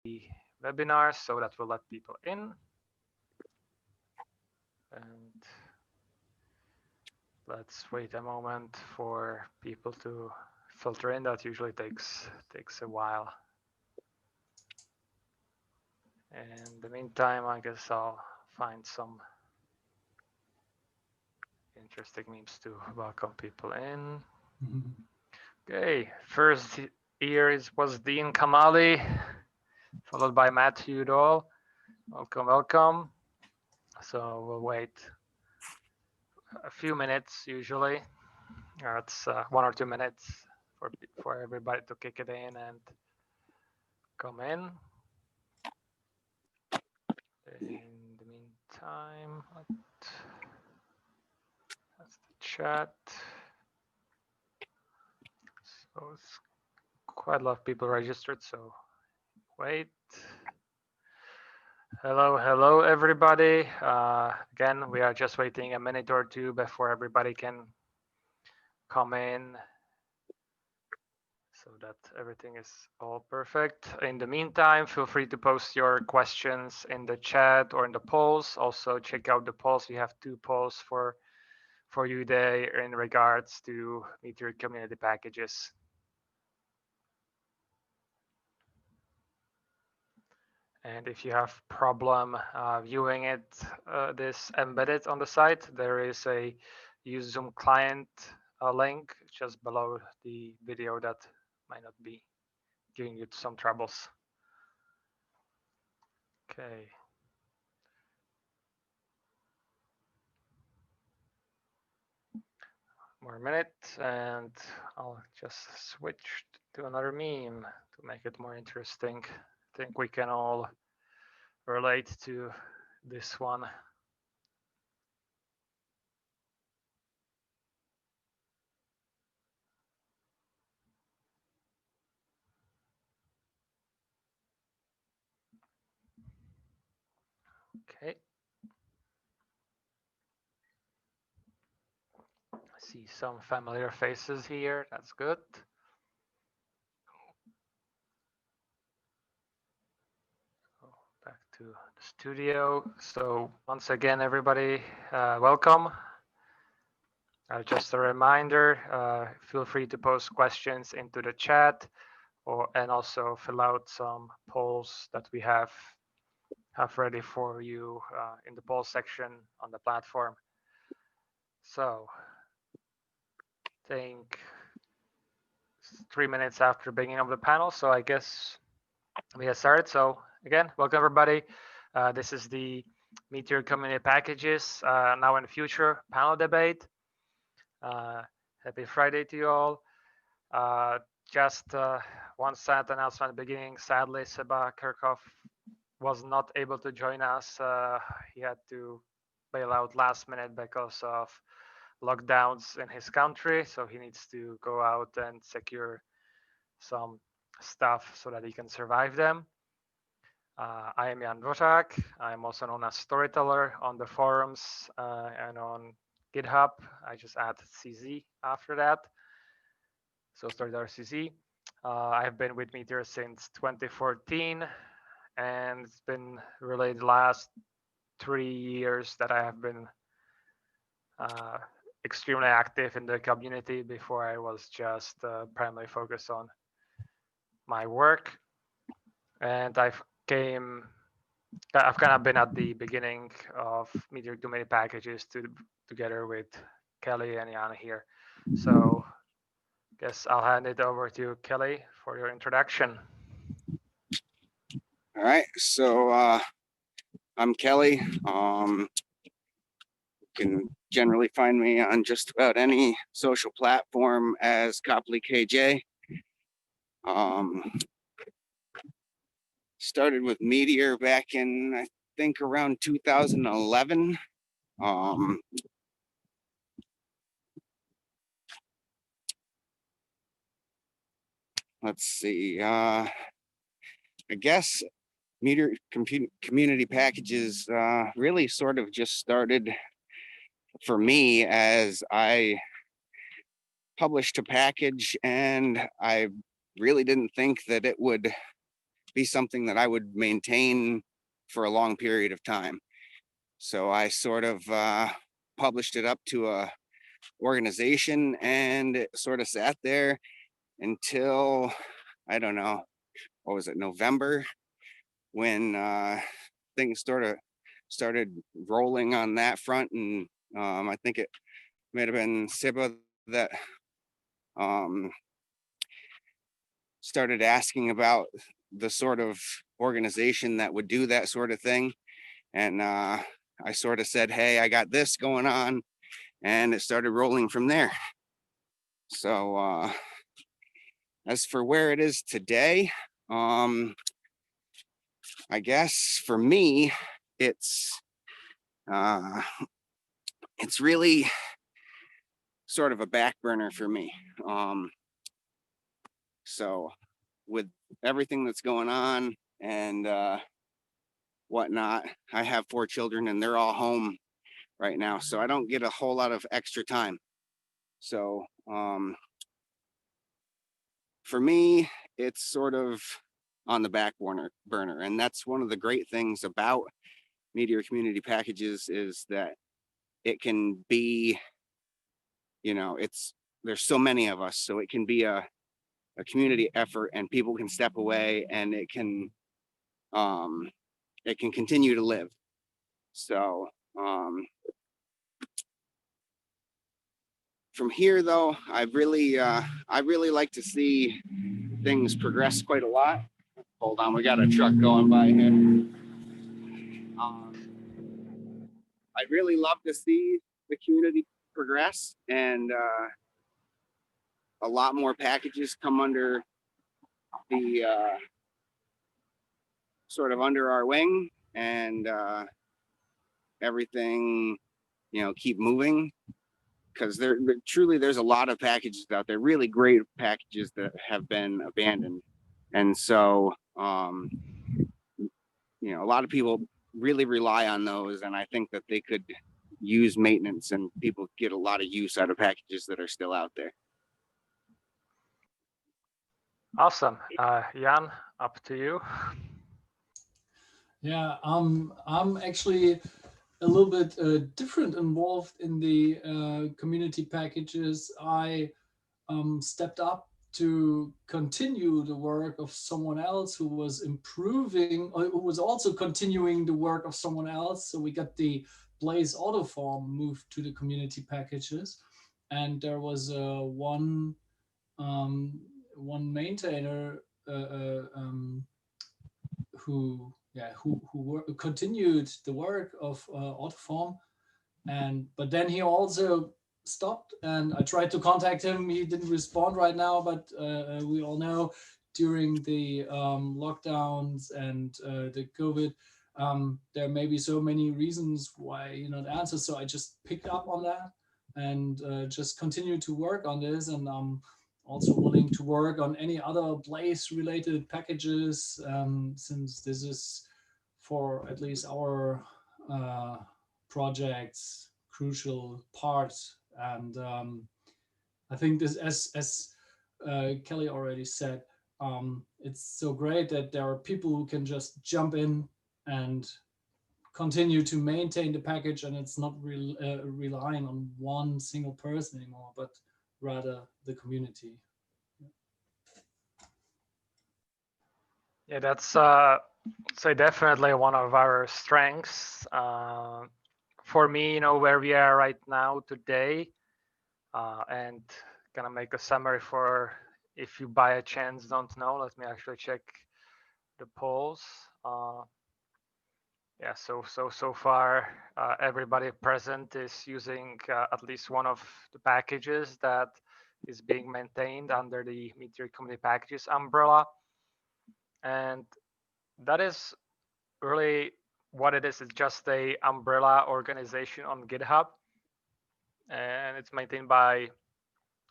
the webinar so that we'll let people in. And let's wait a moment for people to filter in. That usually takes a while. In the meantime, I guess I'll find some interesting memes to welcome people in. Okay, first here was Dean Kamali, followed by Matt Udall. Welcome, welcome. So we'll wait a few minutes usually. It's 1 or 2 minutes for everybody to kick it in and come in. In the meantime, that's the chat. So it's quite a lot of people registered, so wait. Hello, everybody. Again, we are just waiting a minute or two before everybody can come in so that everything is all perfect. In the meantime, feel free to post your questions in the chat or in the polls. Also, check out the polls. We have 2 polls for you there in regards to Meteor Community Packages. And if you have problem viewing it, this embedded on the site, there is a use Zoom client link just below the video that might not be giving you some troubles. Okay. More minute, and I'll just switch to another meme to make it more interesting. I think we can all relate to this one. Okay. I see some familiar faces here. That's good. Back to the studio. So once again, everybody, welcome. Just a reminder, feel free to post questions into the chat and also fill out some polls that we have ready for you in the poll section on the platform. So I think 3 minutes after beginning of the panel. So I guess we have started. So again, welcome everybody. This is the Meteor Community Packages Now and Future panel debate. Happy Friday to you all. Just one sad announcement at the beginning. Sadly, Seba Kirchhoff was not able to join us. He had to bail out last minute because of lockdowns in his country. So he needs to go out and secure some stuff so that he can survive them. I am Jan Dvořák. I'm also known as Storyteller on the forums and on GitHub. I just add CZ after that. So Storyteller CZ. I've been with Meteor since 2014, and it's been really the last 3 years that I have been extremely active in the community. Before I was just primarily focused on my work, and I've kind of been at the beginning of Meteor Community Packages together with Kelly and Jan here. So I guess I'll hand it over to Kelly for your introduction. All right, so I'm Kelly. You can generally find me on just about any social platform as Copley KJ. Started with Meteor back in, I think, around 2011. Let's see. I guess Meteor Community Packages really sort of just started for me as I published a package and I really didn't think that it would be something that I would maintain for a long period of time. So I sort of published it up to a organization, and it sort of sat there until, I don't know, what was it, November, when things sort of started rolling on that front. And I think it might have been Siba that started asking about the sort of organization that would do that sort of thing. And I sort of said, hey, I got this going on. And it started rolling from there. So as for where it is today, I guess for me, it's really sort of a back burner for me. So with everything that's going on and whatnot, I have 4 children and they're all home right now, so I don't get a whole lot of extra time. So for me, it's sort of on the back burner, and that's one of the great things about Meteor Community Packages is that it can be, there's so many of us, so it can be a community effort, and people can step away, and it can continue to live. So from here, though, I really like to see things progress quite a lot. Hold on, we got a truck going by here. I'd really love to see the community progress and a lot more packages come under the sort of under our wing, and everything, keep moving, because there's a lot of packages out there, really great packages that have been abandoned. And so a lot of people really rely on those, and I think that they could use maintenance, and people get a lot of use out of packages that are still out there. Awesome. Jan, up to you. Yeah, I'm actually a little bit different involved in the community packages. I stepped up to continue the work of someone else who was improving, or who was also continuing the work of someone else. So we got the Blaze Auto Farm moved to the community packages, and there was one maintainer who continued the work of Autoform, and but then he also stopped, and I tried to contact him. He didn't respond right now, but we all know during the lockdowns and the COVID, there may be so many reasons why he not answer. So I just picked up on that and just continue to work on this, and also willing to work on any other Blaze related packages, since this is for at least our projects crucial part. And I think this, as Kelly already said, it's so great that there are people who can just jump in and continue to maintain the package, and it's not relying on one single person anymore, but rather the community. Yeah, that's so definitely one of our strengths. For me, where we are right now today, and gonna make a summary for if you by a chance don't know. Let me actually check the polls. Yeah, so far, everybody present is using at least one of the packages that is being maintained under the Meteor Community Packages umbrella, and that is really what it is. It's just a umbrella organization on GitHub, and it's maintained by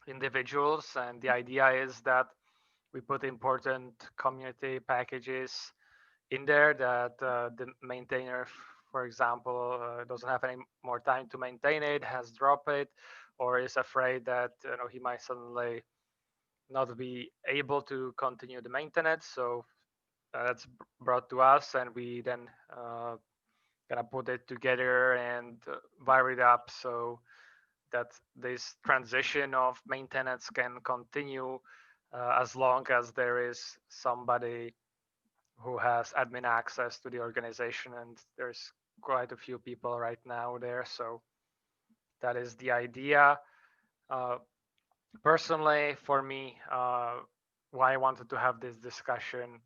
individuals. And the idea is that we put important community packages in there that the maintainer, for example, doesn't have any more time to maintain it, has dropped it, or is afraid that he might suddenly not be able to continue the maintenance. So that's brought to us, and we then kind of put it together and wire it up so that this transition of maintenance can continue as long as there is somebody who has admin access to the organization, and there's quite a few people right now there. So that is the idea. Uh, Personally, for me, why I wanted to have this discussion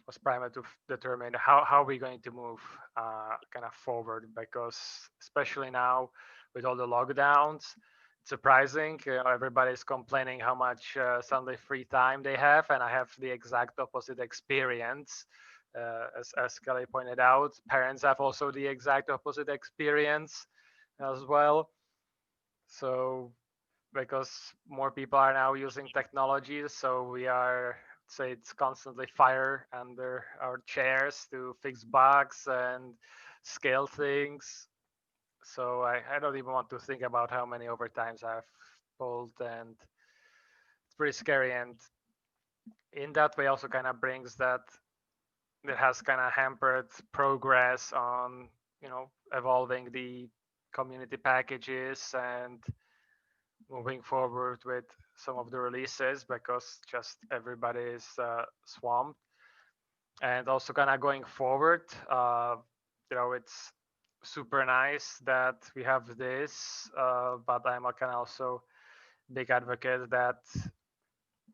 was primarily to determine how we're going to move kind of forward, because especially now with all the lockdowns, it's surprising. Everybody's complaining how much Sunday free time they have, and I have the exact opposite experience. As Kelly pointed out, parents have also the exact opposite experience as well. So because more people are now using technology, so we are, say, it's constantly fire under our chairs to fix bugs and scale things. So I don't even want to think about how many overtimes I've pulled, and it's pretty scary. And in that way also kind of brings that it has kind of hampered progress on, evolving the community packages and moving forward with some of the releases, because just everybody is swamped. And also kind of going forward, it's super nice that we have this, but I'm a kind of also big advocate that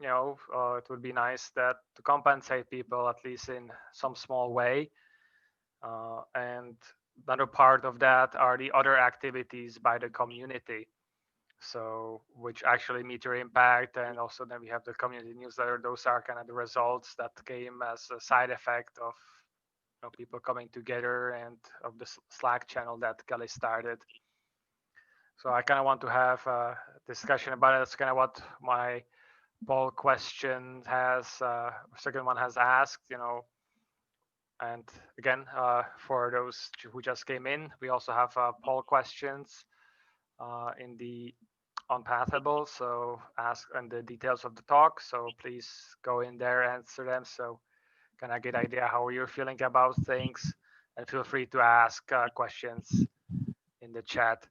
it would be nice that to compensate people at least in some small way. And another part of that are the other activities by the community, so which actually meet your impact. And also then we have the community newsletter. Those are kind of the results that came as a side effect of people coming together and of the Slack channel that Kelly started. So I kind of want to have a discussion about it. That's kind of what my poll question has, second one has asked, and again, for those who just came in, we also have poll questions in the Unpathable. So ask and the details of the talk. So please go in there, answer them. So can I get an idea how you're feeling about things? And feel free to ask questions in the chat.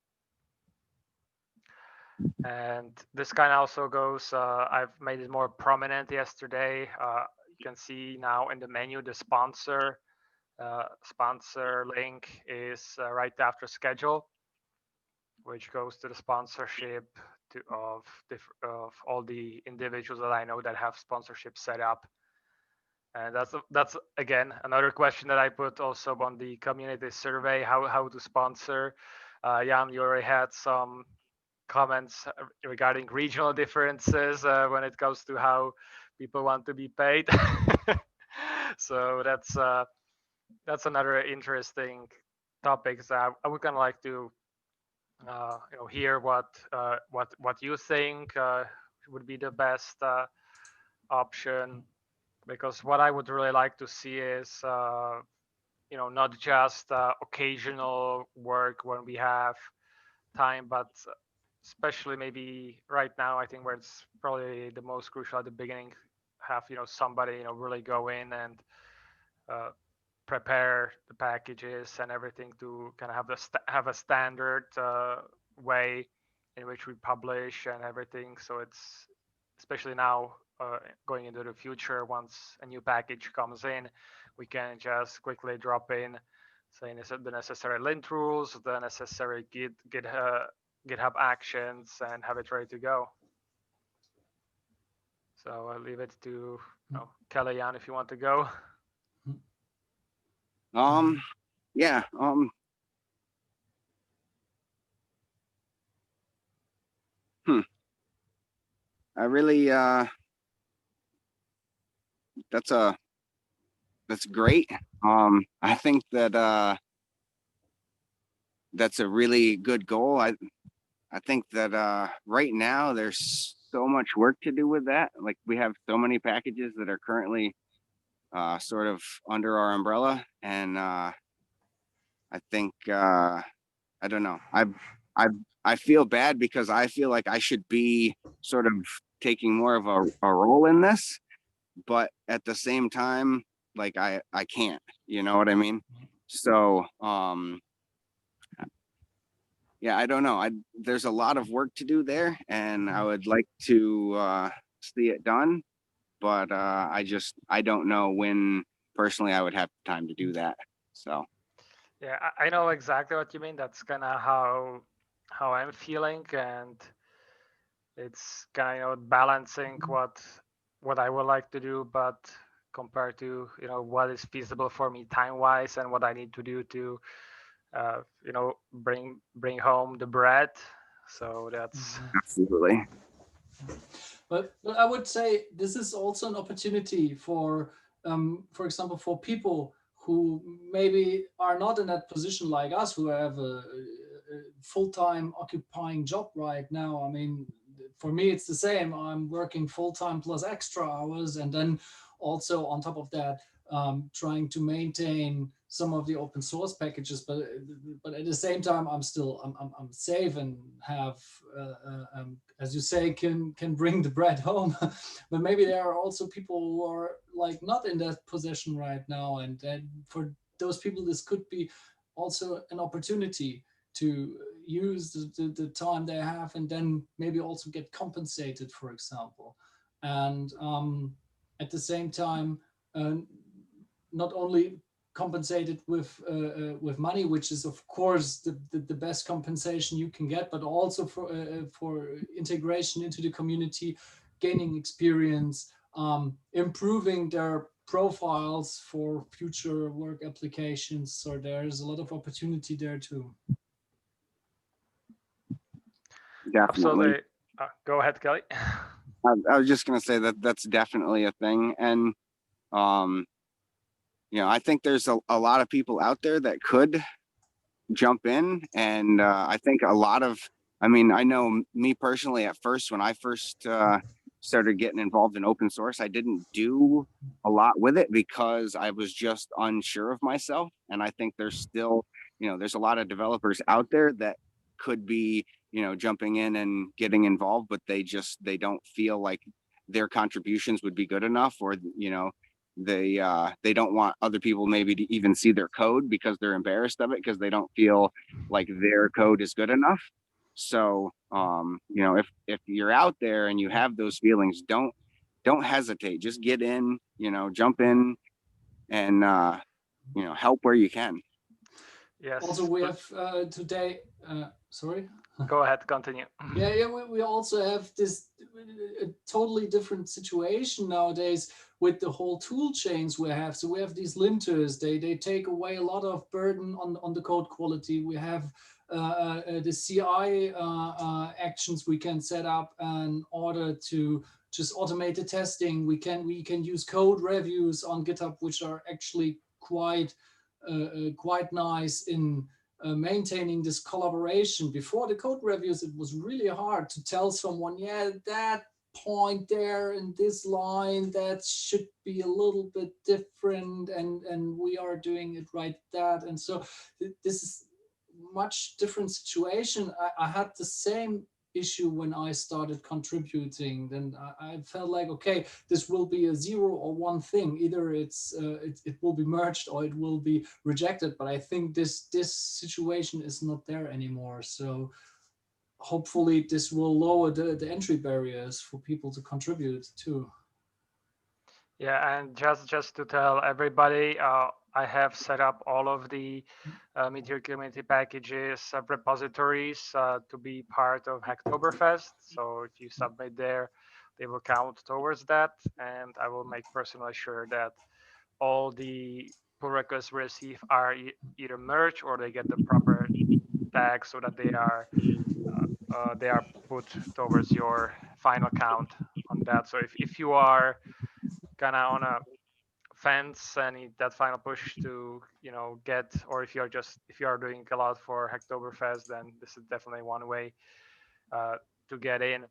And this kind of also goes, I've made it more prominent yesterday. You can see now in the menu, the sponsor link is right after schedule, which goes to the sponsorship of all the individuals that I know that have sponsorship set up. And that's again another question that I put also on the community survey: how to sponsor. Jan, you already had some comments regarding regional differences when it comes to how people want to be paid. So that's another interesting topic. So I would kind of like to hear what you think would be the best option, because what I would really like to see is not just occasional work when we have time, but especially maybe right now, I think where it's probably the most crucial at the beginning, have somebody really go in and prepare the packages and everything to kind of have a standard way in which we publish and everything. So it's especially now going into the future, once a new package comes in, we can just quickly drop in saying the necessary lint rules, the necessary GitHub actions, and have it ready to go. So I'll leave it to Kelly, Jan, if you want to go. Yeah. I really, that's great. I think that that's a really good goal. I think that right now there's so much work to do with that. Like, we have so many packages that are currently sort of under our umbrella, and I think I don't know. I feel bad because I feel like I should be sort of taking more of a role in this, but at the same time, like I can't, you know what I mean? So yeah, I don't know. There's a lot of work to do there, and I would like to see it done, but I don't know when personally I would have time to do that. So Yeah, I know exactly what you mean. That's kind of how I'm feeling, and it's kind of balancing what I would like to do, but compared to what is feasible for me time wise and what I need to do to bring home the bread. So that's absolutely. But I would say this is also an opportunity for example, for people who maybe are not in that position like us, who have a full-time occupying job right now. I mean, for me, it's the same. I'm working full-time plus extra hours, and then also on top of that, trying to maintain some of the open source packages, but at the same time, I'm safe and have, as you say, can bring the bread home. But maybe there are also people who are like not in that position right now, and for those people, this could be also an opportunity to use the time they have, and then maybe also get compensated, for example, and at the same time. Not only compensated with money, which is of course the best compensation you can get, but also for integration into the community, gaining experience, improving their profiles for future work applications. So there's a lot of opportunity there too. Definitely. absolutely. Go ahead, Kelly. I was just gonna say that that's definitely a thing, and I think there's a lot of people out there that could jump in, and I think a lot of, I mean, I know me personally at first, when I first started getting involved in open source, I didn't do a lot with it because I was just unsure of myself. And I think there's still, there's a lot of developers out there that could be, jumping in and getting involved, but they don't feel like their contributions would be good enough, or, they don't want other people maybe to even see their code because they're embarrassed of it, because they don't feel like their code is good enough. So if you're out there and you have those feelings, don't hesitate, just get in, jump in, and help where you can. Yes. Also, we have today, sorry. Go ahead, continue. Yeah, we also have this a totally different situation nowadays with the whole tool chains we have. So we have these linters, they take away a lot of burden on the code quality. We have the CI actions we can set up in order to just automate the testing. We can use code reviews on GitHub, which are actually quite nice in maintaining this collaboration. Before the code reviews, it was really hard to tell someone, yeah, that point there in this line, that should be a little bit different, and we are doing it right that. And so this is much different situation. I had the same issue when I started contributing. Then I felt like, okay, this will be a 0 or 1 thing. Either it will be merged or it will be rejected. But I think this situation is not there anymore. So hopefully this will lower the entry barriers for people to contribute too. Yeah, and just to tell everybody, I have set up all of the Meteor Community Packages repositories to be part of Hacktoberfest. So if you submit there, they will count towards that, and I will make personally sure that all the pull requests we receive are either merged or they get the proper tags so that they are put towards your final count on that. So if you are kind of on a fence and need that final push to get, or if you are doing a lot for Hacktoberfest, then this is definitely one way to get in.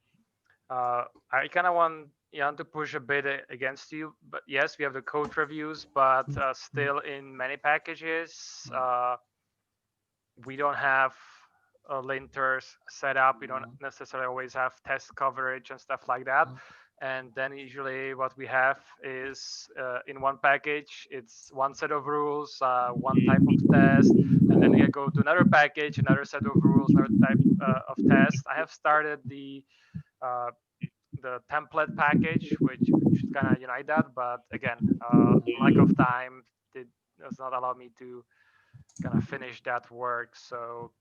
I kind of want Jan to push a bit against you, but yes, we have the code reviews, but still in many packages we don't have linters set up. We don't necessarily always have test coverage and stuff like that. And then usually what we have is in one package, it's one set of rules, one type of test, and then you go to another package, another set of rules, another type of test. I have started uh, the template package, which should kind of unite that, but again, lack of time does not allow me to kind of finish that work. So,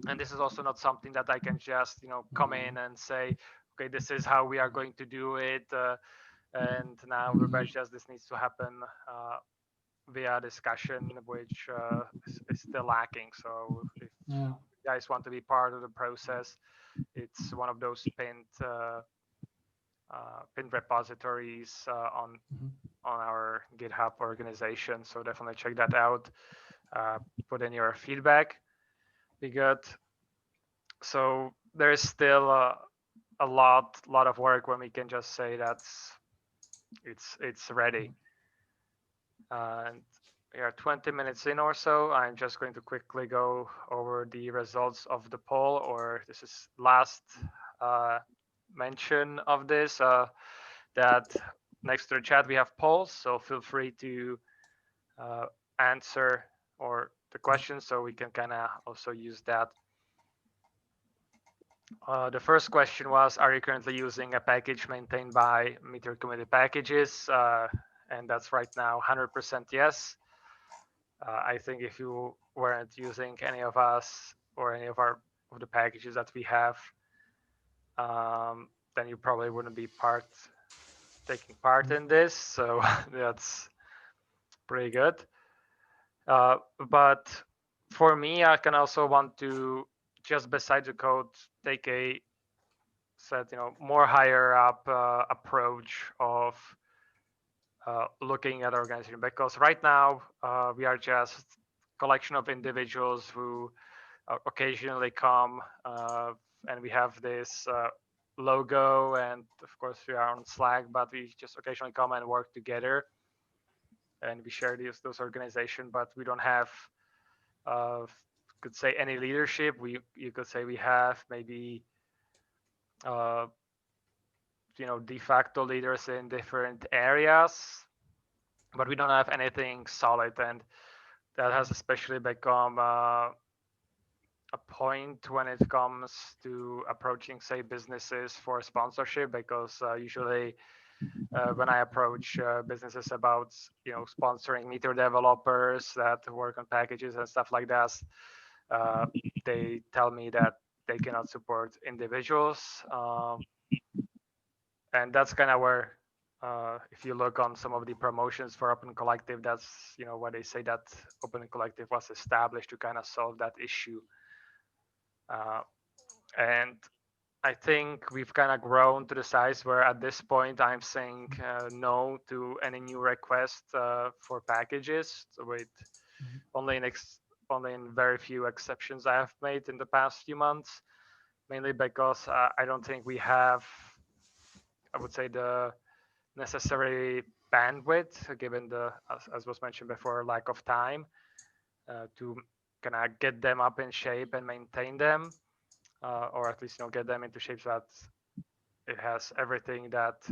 and this is also not something that I can just come in and say, okay, this is how we are going to do it, and now everybody just this needs to happen via discussion, which is still lacking. So if Yeah. you guys want to be part of the process, it's one of those pinned repositories on our GitHub organization. So definitely check that out. Put in your feedback. Be good. So there is still a lot of work when we can just say that's it's ready. And we are 20 minutes in or so. I'm just going to quickly go over the results of the poll, or this is last mention of this. That next to the chat we have polls, so feel free to answer or the questions, so we can kind of also use that. The first question was, are you currently using a package maintained by Meteor Community Packages? And that's right now 100% yes. I think if you weren't using any of us or any of the packages that we have, then you probably wouldn't be taking part in this. So that's pretty good. But for me, I can also want to, just beside the code, take a more higher up approach of looking at our organization, because right now we are just collection of individuals who occasionally come and we have this logo, and of course we are on Slack, but we just occasionally come and work together and we share those organizations, but we don't have could say any leadership. You could say we have maybe de facto leaders in different areas, but we don't have anything solid, and that has especially become a point when it comes to approaching, say, businesses for sponsorship, because usually when I approach businesses about sponsoring Meteor developers that work on packages and stuff like that, they tell me that they cannot support individuals, and that's kind of where if you look on some of the promotions for Open Collective, that's where they say that Open Collective was established to kind of solve that issue. And I think we've kind of grown to the size where at this point I'm saying no to any new request for packages, with only in very few exceptions I have made in the past few months, mainly because I don't think we have, I would say, the necessary bandwidth, given the, as was mentioned before, lack of time to kind of get them up in shape and maintain them, or at least get them into shape so that it has everything that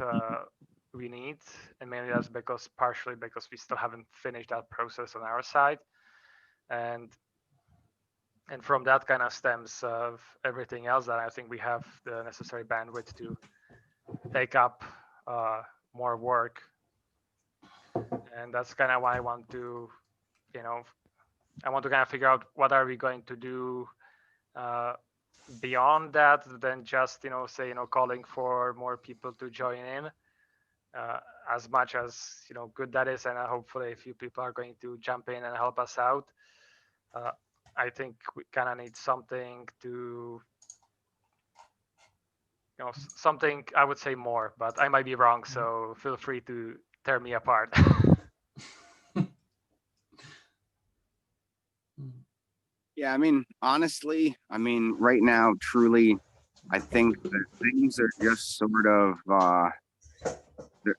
we need. And mainly that's partially because we still haven't finished that process on our side, and from that kind of stems of everything else that I think we have the necessary bandwidth to take up more work. And that's kind of why I want to kind of figure out what are we going to do beyond that than just say calling for more people to join in, as much as good that is, and hopefully a few people are going to jump in and help us out. I think we kind of need something to something, I would say, more, but I might be wrong, so feel free to tear me apart. Yeah, I mean, honestly, right now, truly, I think that things are just sort of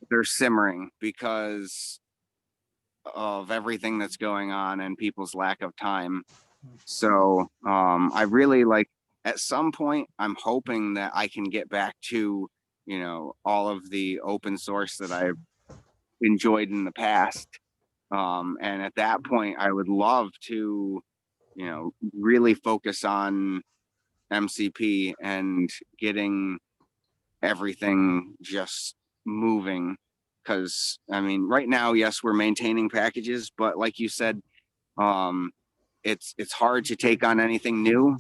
they're simmering because of everything that's going on and people's lack of time. So I really, like, at some point I'm hoping that I can get back to you know, all of the open source that I've enjoyed in the past. And at that point, I would love to, you know, really focus on MCP and getting everything just moving. Because I mean, right now, yes, we're maintaining packages, but like you said, it's hard to take on anything new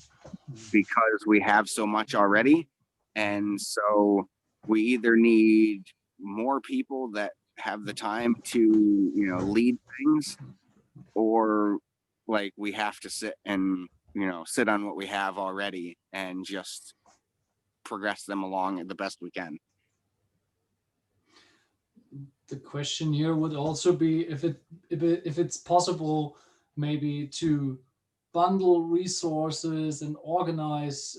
because we have so much already. And so we either need more people that have the time to, you know, lead things, or like we have to sit and, you know, sit on what we have already and just progress them along the best we can. The question here would also be if it's possible maybe to bundle resources and organize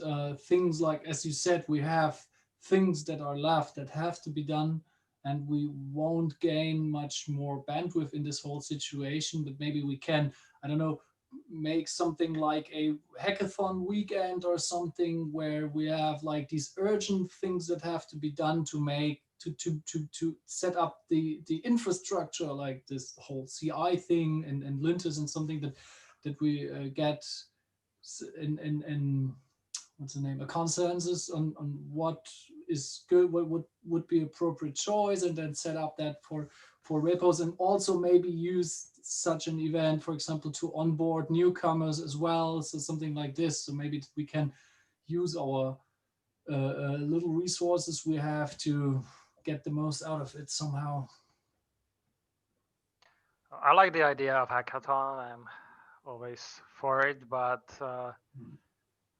things, like as you said, we have things that are left that have to be done, and we won't gain much more bandwidth in this whole situation, but maybe we can, I don't know, make something like a hackathon weekend or something where we have like these urgent things that have to be done to make to set up the infrastructure, like this whole CI thing and linters, and something that we get in what's the name, a consensus on what is good, what would be appropriate choice, and then set up that for repos, and also maybe use such an event, for example, to onboard newcomers as well. So something like this. So maybe we can use our little resources we have to get the most out of it somehow. I like the idea of hackathon. I'm always for it, but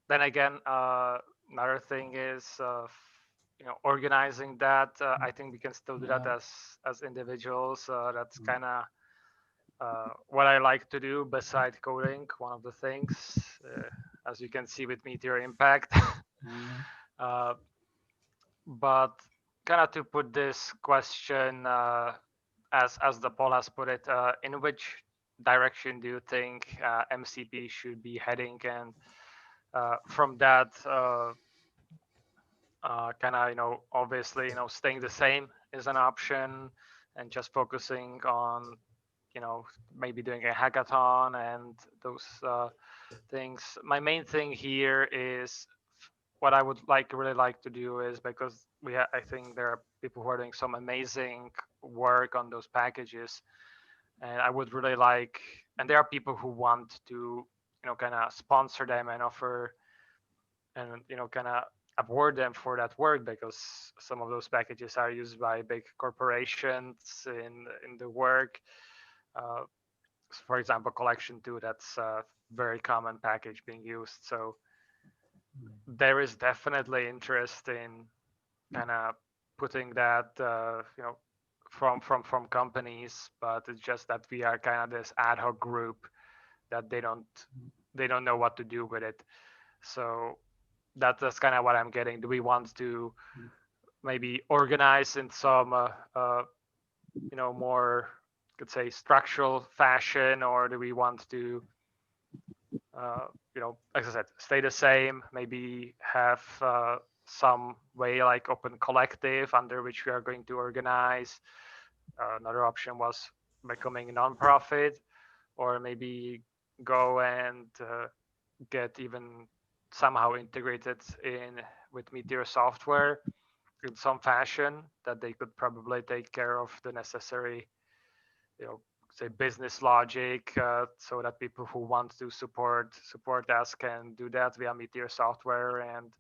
then again, another thing is, you know, organizing that. I think we can still do that as individuals. That's kind of what I like to do beside coding. One of the things, as you can see with Meteor Impact. But kind of to put this question, as the poll has put it, in which direction do you think MCP should be heading? And from that, kind of, you know, obviously, you know, staying the same is an option, and just focusing on, you know, maybe doing a hackathon and those things. My main thing here is what I would really like to do is, because I think there are people who are doing some amazing work on those packages, and I would really like, and there are people who want to, you know, kind of sponsor them and offer, and, you know, kind of award them for that work, because some of those packages are used by big corporations in the work. For example, collection 2, that's a very common package being used. So there is definitely interest in kind of putting that, you know, from companies, but it's just that we are kind of this ad hoc group that they don't know what to do with it. So that's kind of what I'm getting. Do we want to maybe organize in some you know, more, could say, structural fashion, or do we want to you know, as I said, stay the same, maybe have some way like open collective under which we are going to organize? Another option was becoming a nonprofit, or maybe go and get even somehow integrated in with Meteor software in some fashion, that they could probably take care of the necessary, you know, say business logic, so that people who want to support us can do that via Meteor software, and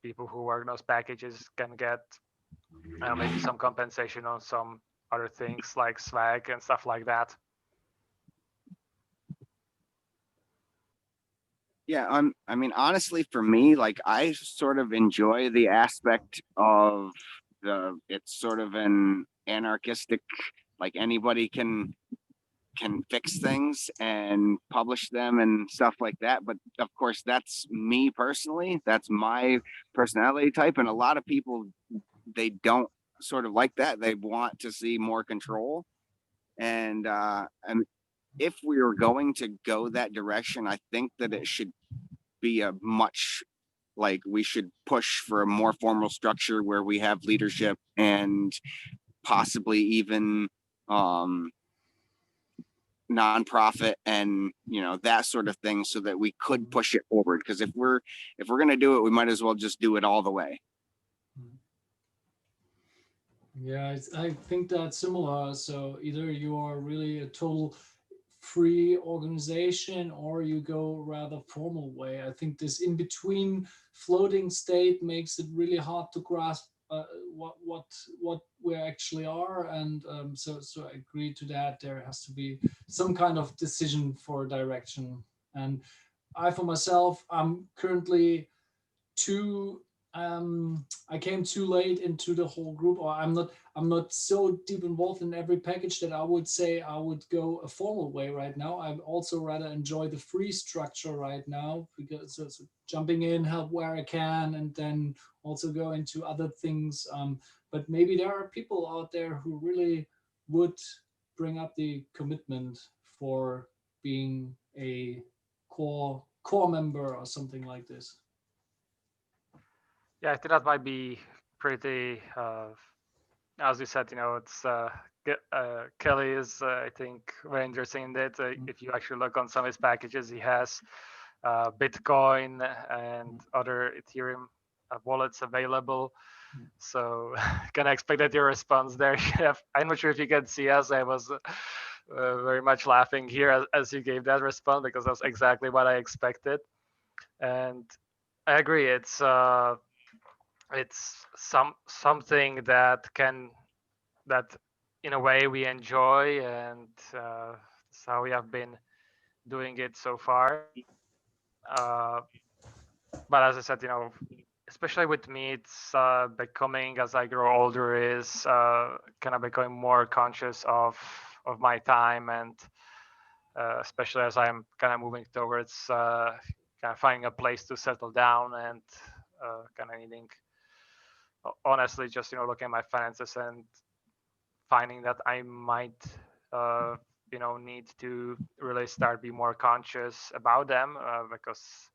people who work on those packages can get maybe some compensation on some other things like swag and stuff like that. Yeah, I mean, honestly, for me, like, I sort of enjoy the aspect of it's sort of an anarchistic, like anybody can fix things and publish them and stuff like that. But of course, that's me personally. That's my personality type, and a lot of people, they don't sort of like that. They want to see more control, and if we were going to go that direction, I think that it should be a much like we should push for a more formal structure where we have leadership and possibly even nonprofit and that sort of thing, so that we could push it forward. Because if we're going to do it, we might as well just do it all the way. Yeah, I think that's similar. So either you are really a total free organization or you go rather formal way. I think this in between floating state makes it really hard to grasp what we actually are. And so I agree to that. There has to be some kind of decision for direction. And I, for myself, I'm currently too I came too late into the whole group, or I'm not so deep involved in every package that I would say I would go a formal way right now. I also rather enjoy the free structure right now, because so jumping in, help where I can, and then also go into other things. But maybe there are people out there who really would bring up the commitment for being a core member or something like this. Yeah, I think that might be pretty. As you said, it's Kelly is, I think, very interesting in that. If you actually look on some of his packages, he has Bitcoin and other Ethereum wallets available. So can I expect that your response there? I'm not sure if you can see us. I was very much laughing here as you gave that response, because that's exactly what I expected. And I agree. It's something that in a way we enjoy, and that's how we have been doing it so far. Uh, but as I said, especially with me, it's becoming, as I grow older, is kind of becoming more conscious of my time, and especially as I'm kind of moving towards kind of finding a place to settle down, and kind of needing, honestly, just looking at my finances and finding that I might need to really start be more conscious about them, because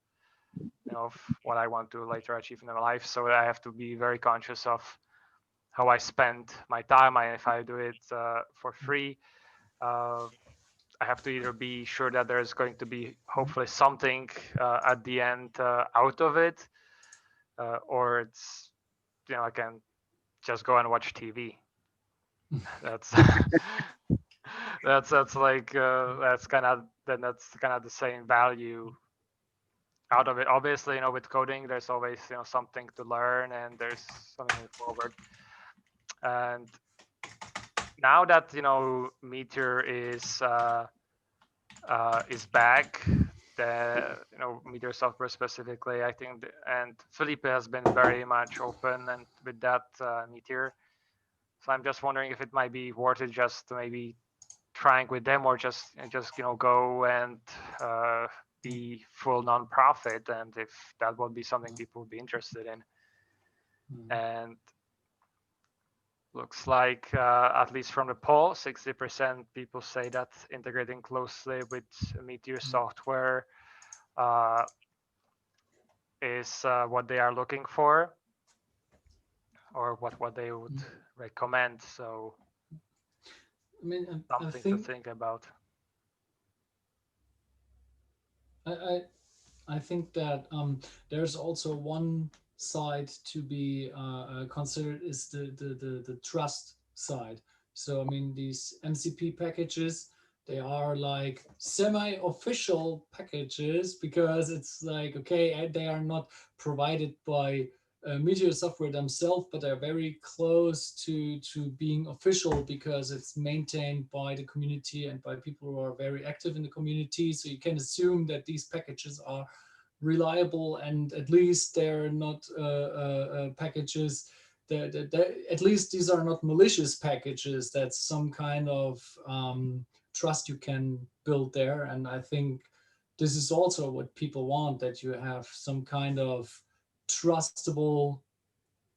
of what I want to later achieve in my life. So I have to be very conscious of how I spend my time. And if I do it for free, uh, I have to either be sure that there's going to be hopefully something at the end out of it, or it's I can just go and watch TV. That's that's like that's kind of the same value out of it. Obviously, with coding, there's always something to learn, and there's something to move forward. And now that Meteor is back, the Meteor software specifically, I think, and Felipe has been very much open and with that Meteor. So I'm just wondering if it might be worth it just to maybe trying with them, or just go and be full nonprofit, and if that would be something people would be interested in. And looks like at least from the poll, 60% people say that integrating closely with Meteor software is what they are looking for, or what they would recommend. So I mean, something to think about. I think that there's also one side to be considered, is the trust side. So I mean, these MCP packages, they are like semi-official packages, because it's like, okay, they are not provided by Meteor software themselves, but they're very close to being official, because it's maintained by the community and by people who are very active in the community. So you can assume that these packages are reliable, and at least they're not packages that, at least these are not malicious packages. That's some kind of trust you can build there. And I think this is also what people want, that you have some kind of trustable,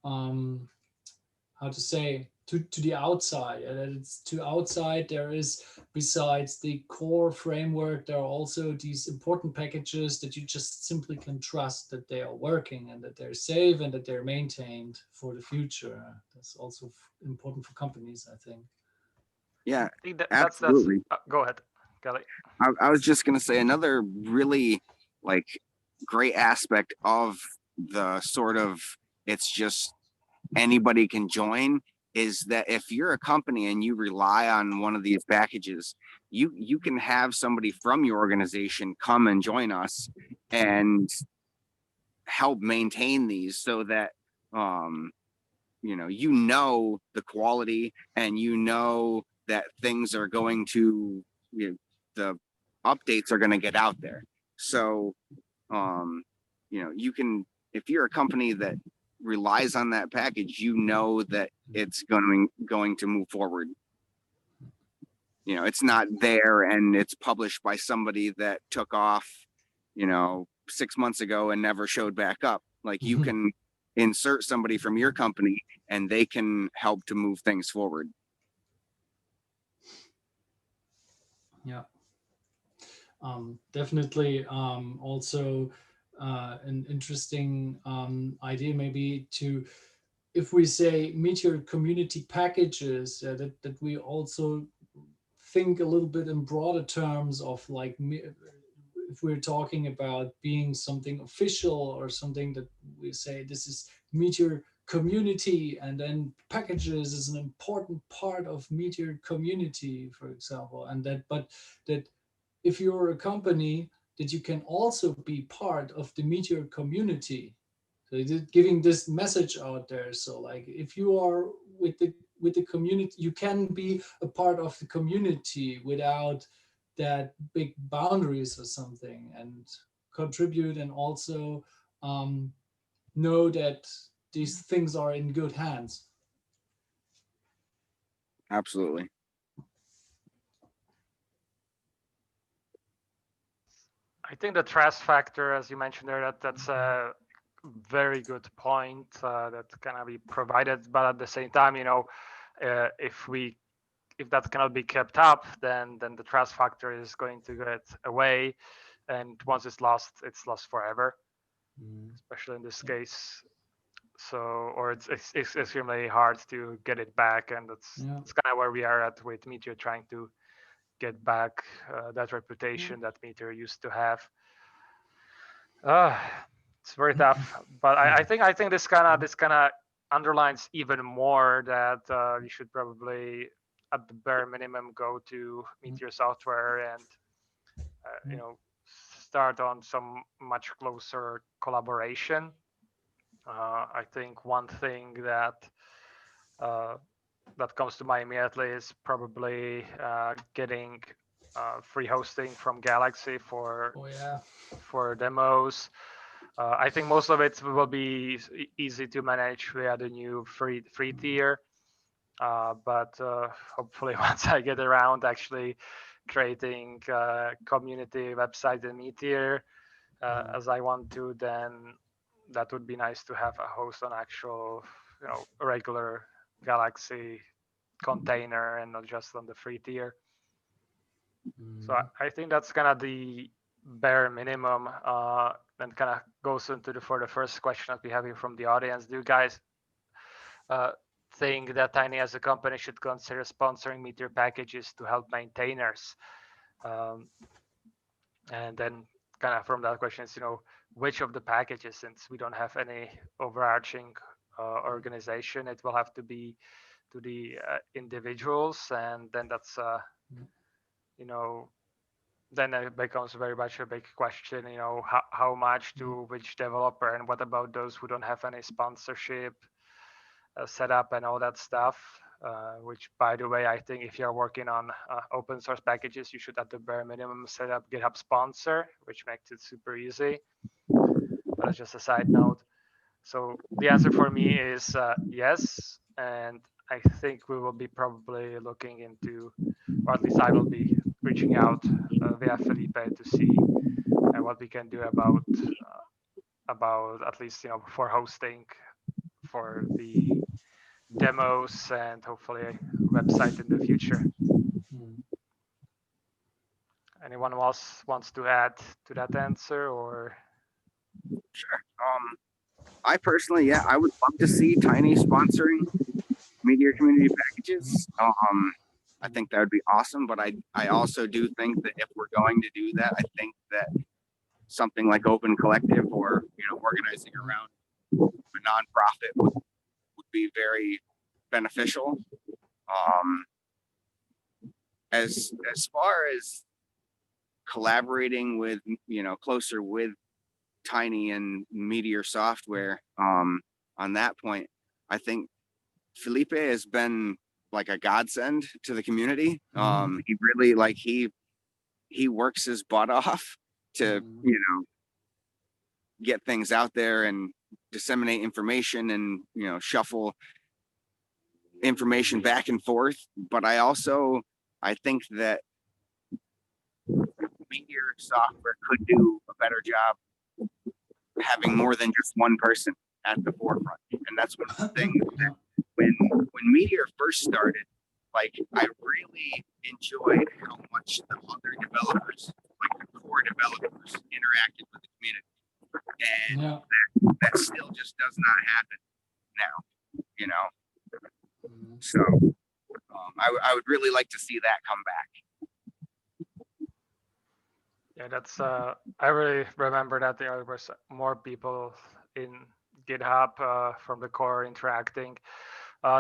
how to say, to the outside, and that it's to outside there is, besides the core framework, there are also these important packages that you just simply can trust that they are working and that they're safe and that they're maintained for the future. That's also important for companies, I think. Yeah, I think that's absolutely. go ahead, Kelly. I was just gonna say another really like great aspect of the sort of, it's just anybody can join, is that if you're a company and you rely on one of these packages, you can have somebody from your organization come and join us and help maintain these, so that um the quality, and that things are going to, the updates are going to get out there. So you can, if you're a company that relies on that package, that it's going to move forward. It's not there and it's published by somebody that took off 6 months ago and never showed back up. Like, you can insert somebody from your company and they can help to move things forward. Yeah, definitely. Also, an interesting idea maybe to, if we say Meteor Community Packages, that we also think a little bit in broader terms of like, if we're talking about being something official or something that we say this is Meteor Community, and then Packages is an important part of Meteor Community, for example, and that if you're a company, that you can also be part of the Meteor community. So giving this message out there. So like, if you are with the community, you can be a part of the community without that big boundaries or something, and contribute, and also know that these things are in good hands. Absolutely. I think the trust factor, as you mentioned there, that's a very good point that can be provided. But at the same time, if that cannot be kept up, then the trust factor is going to get away, and once it's lost forever. Especially in this case. So, or it's extremely hard to get it back, and that's kind of where we are at with Meteor, trying to get back that reputation that Meteor used to have. It's very tough, but I think this kind of underlines even more that you should probably, at the bare minimum, go to Meteor Software and start on some much closer collaboration. I think one thing that comes to mind immediately is probably getting free hosting from Galaxy for demos. I think most of it will be easy to manage via the new free tier. But hopefully, once I get around actually creating a community website in Meteor as I want to, then that would be nice to have a host on actual, regular Galaxy container and not just on the free tier. So I think that's kind of the bare minimum. And kind of goes into for the first question that we have here from the audience. Do you guys think that Tiny as a company should consider sponsoring Meteor packages to help maintainers? And then kind of from that question is, which of the packages, since we don't have any overarching organization, it will have to be to the individuals, and then that's then it becomes very much a big question, how much to which developer, and what about those who don't have any sponsorship set up and all that stuff. Which, by the way, I think if you're working on open source packages, you should at the bare minimum set up GitHub sponsor, which makes it super easy. But that's just a side note. So the answer for me is yes, and I think we will be probably looking into, or at least I will be reaching out via Felipe to see what we can do about at least for hosting for the demos and hopefully a website in the future. Anyone else wants to add to that answer, or? Sure. I personally, yeah, I would love to see Tiny sponsoring Meteor Community Packages. I think that would be awesome, but I also do think that if we're going to do that, I think that something like Open Collective or, organizing around a nonprofit would be very beneficial. As far as collaborating with, closer with Tiny and Meteor Software, on that point, I think Felipe has been like a godsend to the community. He really he works his butt off to, get things out there and disseminate information and, shuffle information back and forth. But I think that Meteor Software could do a better job having more than just one person at the forefront. And that's one of the things that when Meteor first started, like, I really enjoyed how much the other developers, like the core developers, interacted with the community. And that still just does not happen now, So I would really like to see that come back. Yeah, that's I really remember that there was more people in GitHub from the core interacting.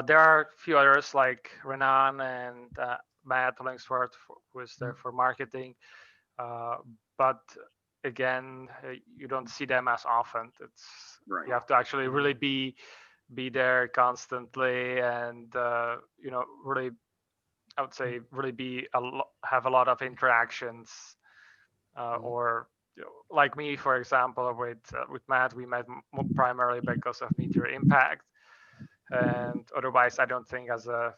There are a few others like Renan and Matt Hollingsworth, who is there for marketing. But again, you don't see them as often. It's Right. You have to actually really be there constantly, and really, I would say, really have a lot of interactions. Or like me, for example, with Matt, we met primarily because of Meteor Impact, and otherwise, I don't think as a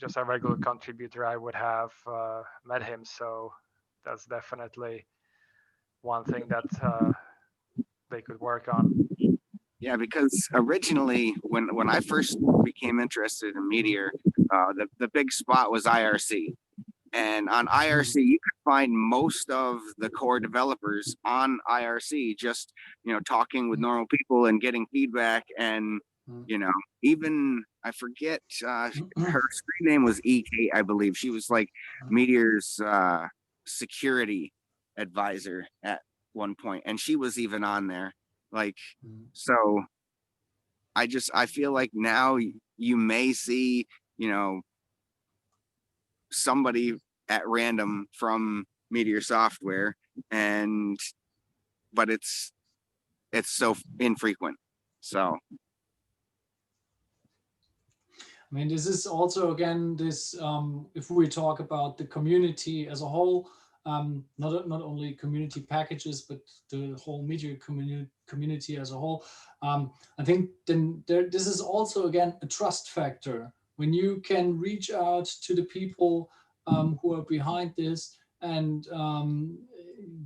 just a regular contributor I would have met him. So that's definitely one thing that they could work on. Yeah, because originally when I first became interested in Meteor, the big spot was IRC. And on IRC, you could find most of the core developers on IRC, just, talking with normal people and getting feedback. And, even, I forget, her screen name was EK, I believe. She was like Meteor's security advisor at one point, and she was even on there. Like, so I feel like now you may see, somebody at random from Meteor Software, but it's so infrequent. So I mean, this is also, again, this if we talk about the community as a whole, not only community packages, but the whole Meteor community as a whole. I think then this is also, again, a trust factor. When you can reach out to the people who are behind this, and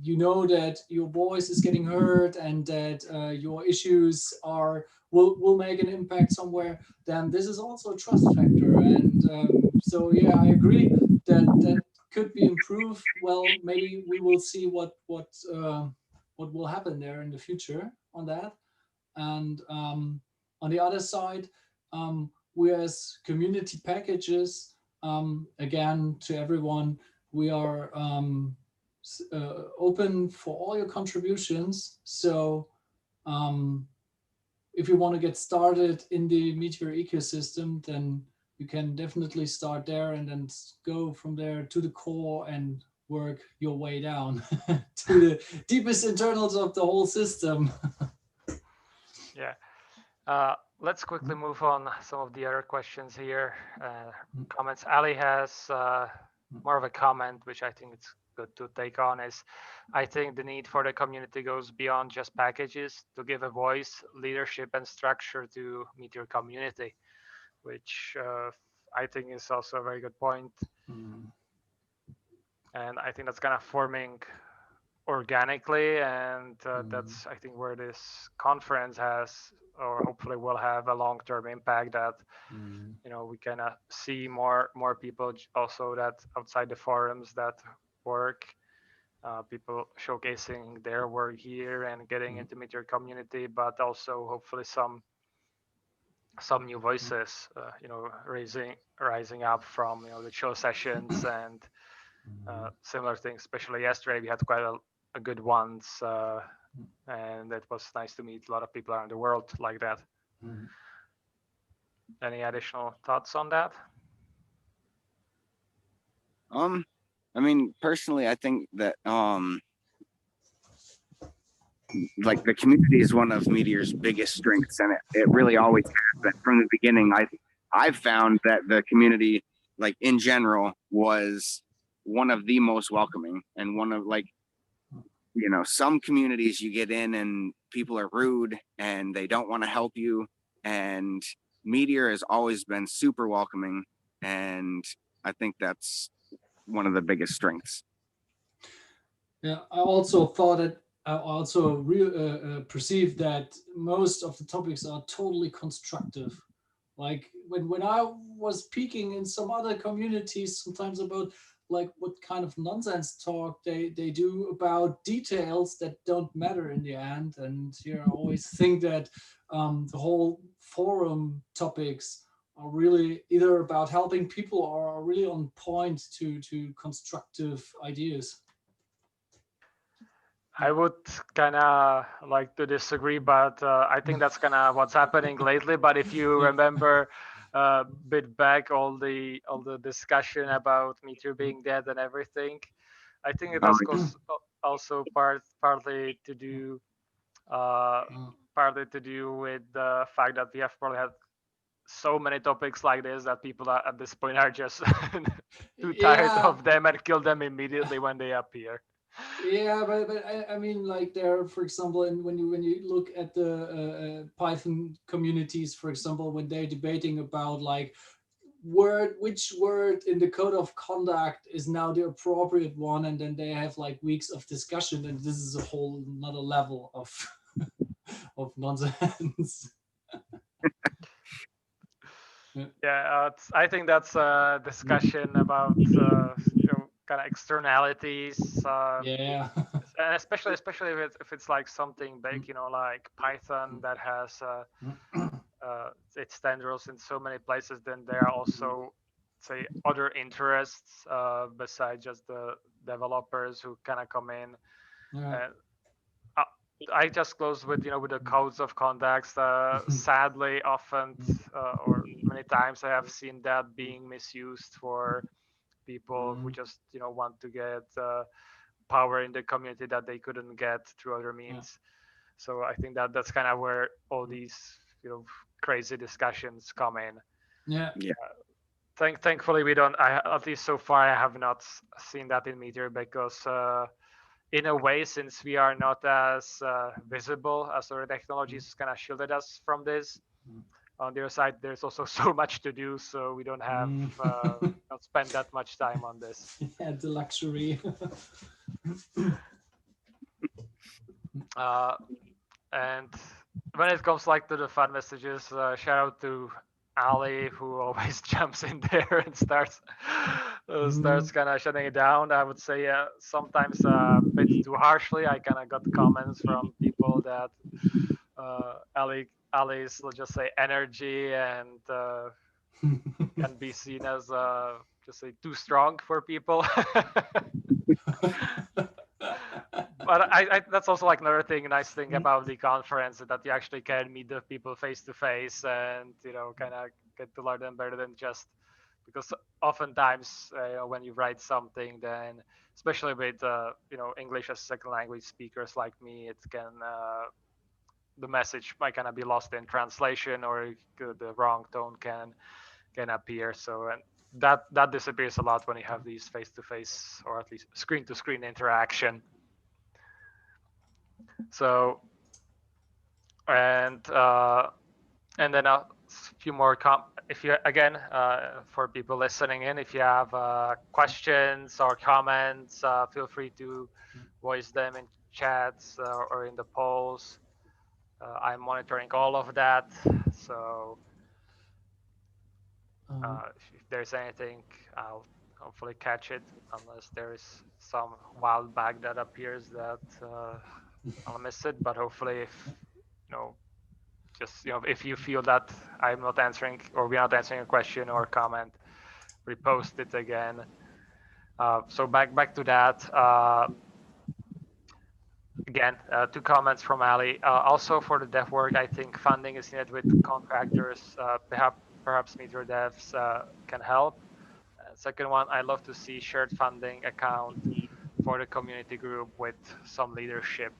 you know that your voice is getting heard, and that your issues will make an impact somewhere, then this is also a trust factor. And so, yeah, I agree that could be improved. Well, maybe we will see what will happen there in the future on that. And on the other side, we as community packages, again, to everyone, we are open for all your contributions. So if you want to get started in the Meteor ecosystem, then you can definitely start there and then go from there to the core and work your way down to the deepest internals of the whole system. Yeah. Let's quickly move on some of the other questions here. Comments. Ali has more of a comment, which I think it's good to take on, is I think the need for the community goes beyond just packages to give a voice, leadership, and structure to Meteor community, which I think is also a very good point. And I think that's kind of forming organically, and that's, I think, where this conference has, or hopefully will have, a long-term impact, that we can see more people also that outside the forums that work, people showcasing their work here and getting into Meteor community, but also hopefully some new voices, rising up from the show sessions and similar things. Especially yesterday, we had quite a good ones, and it was nice to meet a lot of people around the world like that. Any additional thoughts on that? I mean, personally, I think that like the community is one of Meteor's biggest strengths, and it really always has been from the beginning. I've found that the community, like in general, was one of the most welcoming, and one of, like, some communities you get in and people are rude and they don't want to help you, and Meteor has always been super welcoming, and I think that's one of the biggest strengths. Yeah, I also perceived that most of the topics are totally constructive. Like when I was speaking in some other communities sometimes about like what kind of nonsense talk they do about details that don't matter in the end. And here I always think that the whole forum topics are really either about helping people or are really on point to constructive ideas. I would kind of like to disagree, but I think that's kind of what's happening lately. But if you remember a bit back, all the discussion about Meteor being dead and everything, I think it has also partly to do with the fact that we have probably had so many topics like this that people at this point are just too tired of them and kill them immediately when they appear. Yeah, but I mean, like there, for example, and when you look at the Python communities, for example, when they're debating about like which word in the code of conduct is now the appropriate one, and then they have like weeks of discussion, and this is a whole another level of of nonsense. Yeah, I think that's a discussion about kind of externalities. Yeah. And especially if it's like something big, like Python that has its tendrils in so many places, then there are also, say, other interests besides just the developers who kind of come in. Yeah. I just close with with the codes of conduct. Sadly, often or many times I have seen that being misused for people who just want to get power in the community that they couldn't get through other means. So I think that's kind of where all these crazy discussions come in. Yeah. Thankfully, we don't. At least so far, I have not seen that in Meteor, because in a way, since we are not as visible as other technologies, kind of shielded us from this. On the other side, there's also so much to do, so we don't have not spend that much time on this. Yeah, the luxury. And when it comes like to the fun messages, shout out to Ali, who always jumps in there and starts kind of shutting it down. I would say sometimes a bit too harshly. I kind of got comments from people that Ali's, let's just say, energy and can be seen as just say too strong for people. But that's also like another nice thing about the conference, that you actually can meet the people face to face and kind of get to learn them better than just because oftentimes when you write something, then especially with English as second language speakers like me, it can the message might kind of be lost in translation, or the wrong tone can appear. So and that disappears a lot when you have these face to face or at least screen to screen interaction. So and then few more if you again for people listening in, if you have questions or comments, feel free to voice them in chats or in the polls. I'm monitoring all of that, so if there's anything, I'll hopefully catch it, unless there is some wild bug that appears that I'll miss it. But hopefully, if you know, just if you feel that I'm not answering or we're not answering a question or comment, repost it again. So back to that. Again, two comments from Ali. Also for the dev work, I think funding is needed with contractors. Perhaps Meteor devs can help. Second one, I love to see shared funding account for the community group with some leadership.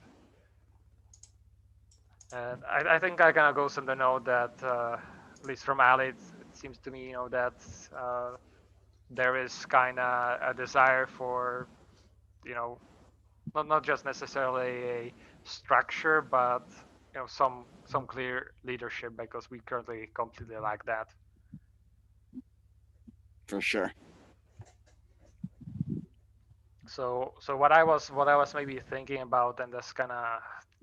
And I think I kind of goes on the note that, at least from Ali, it seems to me, that there is kind of a desire for, not just necessarily a structure, but some clear leadership, because we currently completely lack that. For sure. So what I was maybe thinking about, and that's kind of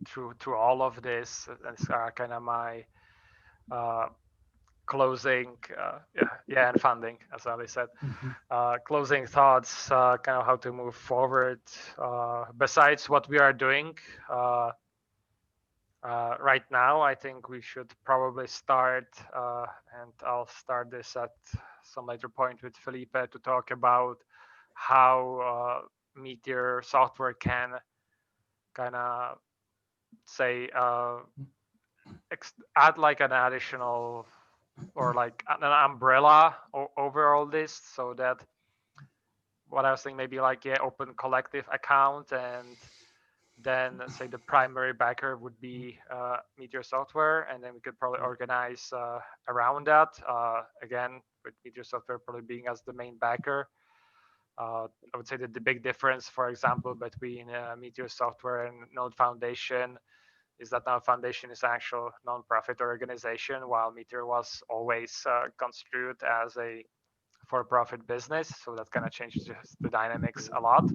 through all of this, that's kind of my closing, and funding, as Ali said. Closing thoughts, kind of how to move forward. Besides what we are doing right now, I think we should probably start, and I'll start this at some later point with Felipe, to talk about how Meteor software can kind of say add like an additional or like an umbrella over all this, so that what I was thinking, maybe like open collective account, and then say the primary backer would be Meteor software, and then we could probably organize around that, again with Meteor software probably being as the main backer. I would say that the big difference, for example, between Meteor software and Node Foundation is that Node Foundation is an actual non-profit organization, while Meteor was always construed as a for-profit business. So that kind of changes the dynamics a lot.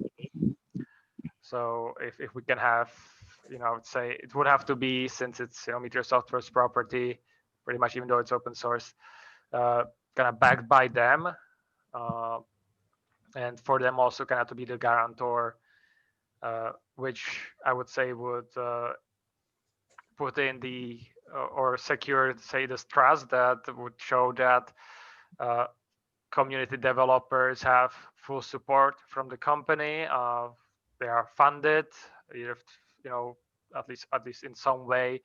So if we can have, I would say it would have to be, since it's Meteor software's property, pretty much, even though it's open source, kind of backed by them. And for them also kind of to be the guarantor, which I would say would put in the or secure, say, this trust that would show that community developers have full support from the company. They are funded, at least in some way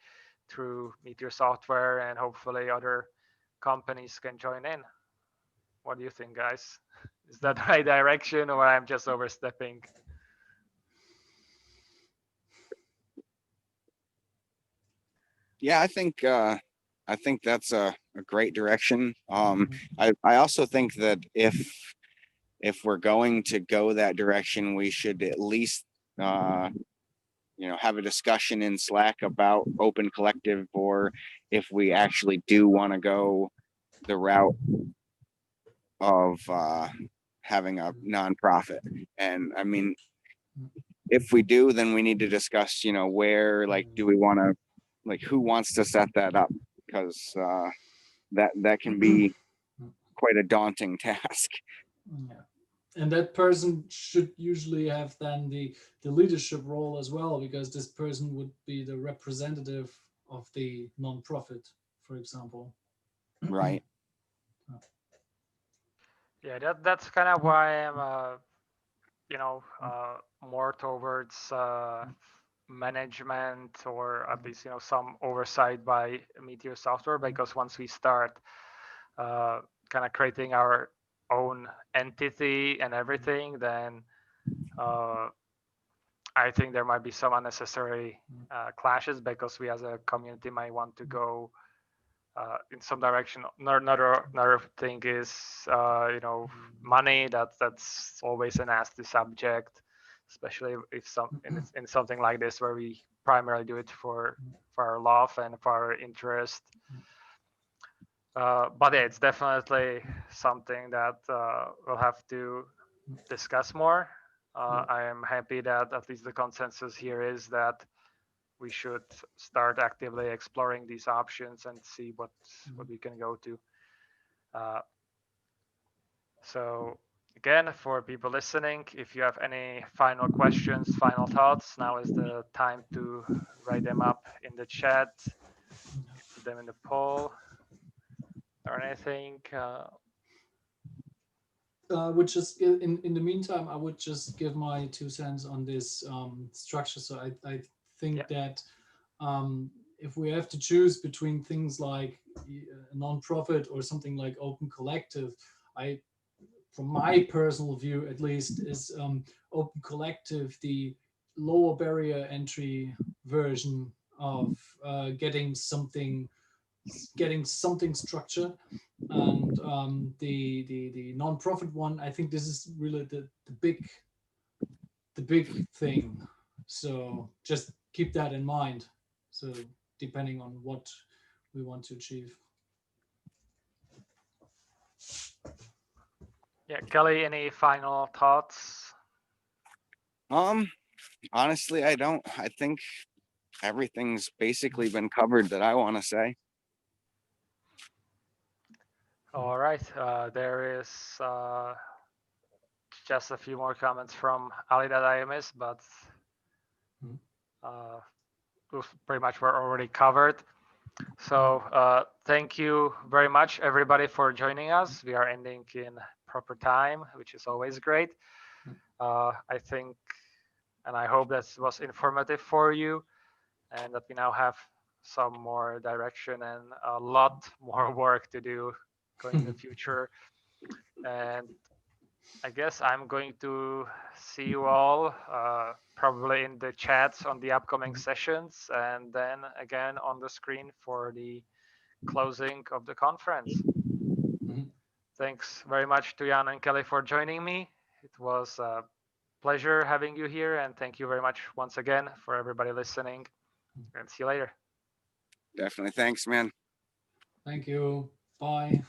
through Meteor software, and hopefully other companies can join in. What do you think, guys? Is that the right direction, or I'm just overstepping? Yeah, I think that's a great direction. I also think that if we're going to go that direction, we should at least have a discussion in Slack about open collective, or if we actually do want to go the route of having a nonprofit. And I mean, if we do, then we need to discuss, where, like, do we want to, like, who wants to set that up? Because that can be quite a daunting task. Yeah. And that person should usually have then the leadership role as well, because this person would be the representative of the nonprofit, for example. Right. Yeah, that's kind of why I'm more towards management, or at least some oversight by Meteor software, because once we start kind of creating our own entity and everything, then I think there might be some unnecessary clashes, because we as a community might want to go in some direction. Another thing is money. That's always a nasty subject, especially if in something like this, where we primarily do it for our love and for our interest. But yeah, it's definitely something that we'll have to discuss more. I am happy that at least the consensus here is that we should start actively exploring these options and see what we can go to. So again, for people listening, if you have any final questions, final thoughts, now is the time to write them up in the chat, put them in the poll or anything. I would just in the meantime, I would just give my 2 cents on this structure. So I think Yeah. that if we have to choose between things like a non-profit or something like open collective, I, from my personal view at least, is open collective the lower barrier entry version of getting something structured. And the non-profit one, I think this is really the big thing. So just keep that in mind. So depending on what we want to achieve. Yeah, Kelly, any final thoughts? Honestly, I don't. I think everything's basically been covered that I want to say. All right, there is just a few more comments from Ali that I missed, but those pretty much were already covered. So thank you very much, everybody, for joining us. We are ending in proper time, which is always great. I think, and I hope that was informative for you, and that we now have some more direction and a lot more work to do going in the future. And I guess I'm going to see you all probably in the chats on the upcoming sessions, and then again on the screen for the closing of the conference. Thanks very much to Jan and Kelly for joining me. It was a pleasure having you here, and thank you very much once again for everybody listening, and see you later. Definitely. Thanks, man. Thank you. Bye.